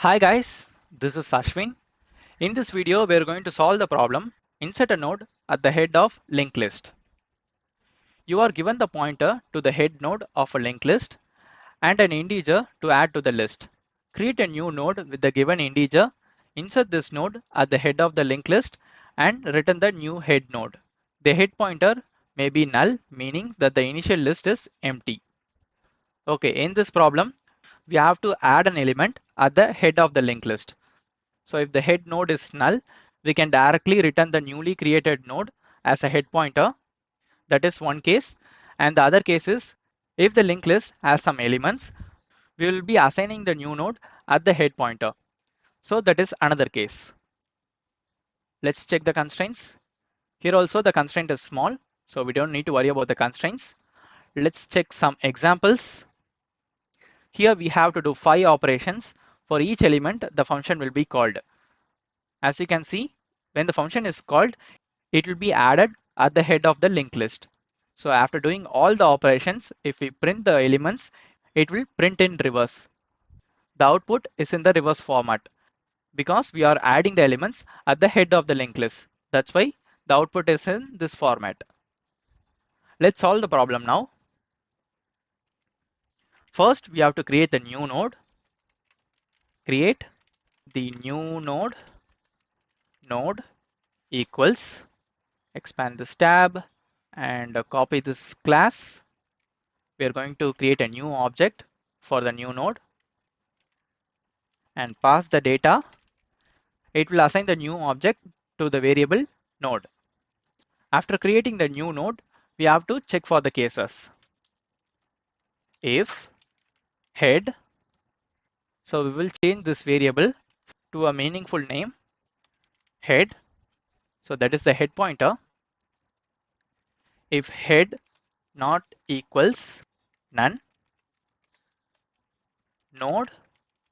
Hi guys, this is Ashwin. In this video, we are going to solve the problem. Insert a node at the head of linked list. You are given the pointer to the head node of a linked list and an integer to add to the list. Create a new node with the given integer, insert this node at the head of the linked list and return the new head node. The head pointer may be null, meaning that the initial list is empty. Okay, in this problem, we have to add an element at the head of the linked list. So if the head node is null, we can directly return the newly created node as a head pointer. That is one case. And the other case is if the linked list has some elements, we will be assigning the new node at the head pointer. So that is another case. Let's check the constraints. Here also the constraint is small, so we don't need to worry about the constraints. Let's check some examples. Here we have to do 5 operations. For each element, the function will be called. As you can see, when the function is called, it will be added at the head of the linked list. So after doing all the operations, if we print the elements, it will print in reverse. The output is in the reverse format because we are adding the elements at the head of the linked list. That's why the output is in this format. Let's solve the problem now. First, we have to create the new node. Create the new node equals, expand this tab and copy this class. We are going to create a new object for the new node and pass the data. It will assign the new object to the variable node. After creating the new node, we have to check for the cases. If head, so we will change this variable to a meaningful name, head. So that is the head pointer. If head not equals none, node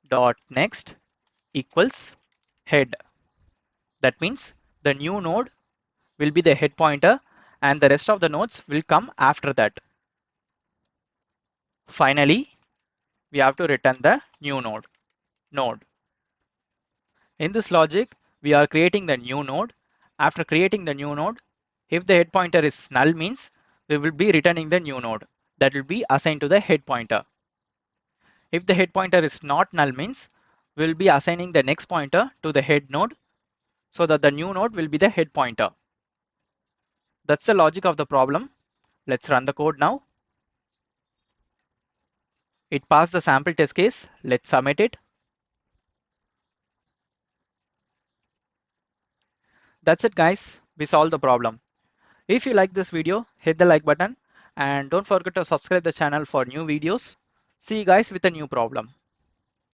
dot next equals head. That means the new node will be the head pointer and the rest of the nodes will come after that. Finally, we have to return the new node. In this logic, we are creating the new node. After creating the new node, if the head pointer is null means we will be returning the new node that will be assigned to the head pointer. If the head pointer is not null means we will be assigning the next pointer to the head node so that the new node will be the head pointer. That's the logic of the problem. Let's run the code now. It passed the sample test case. Let's submit it. That's it guys. We solved the problem. If you like this video, hit the like button and don't forget to subscribe the channel for new videos. See you guys with a new problem.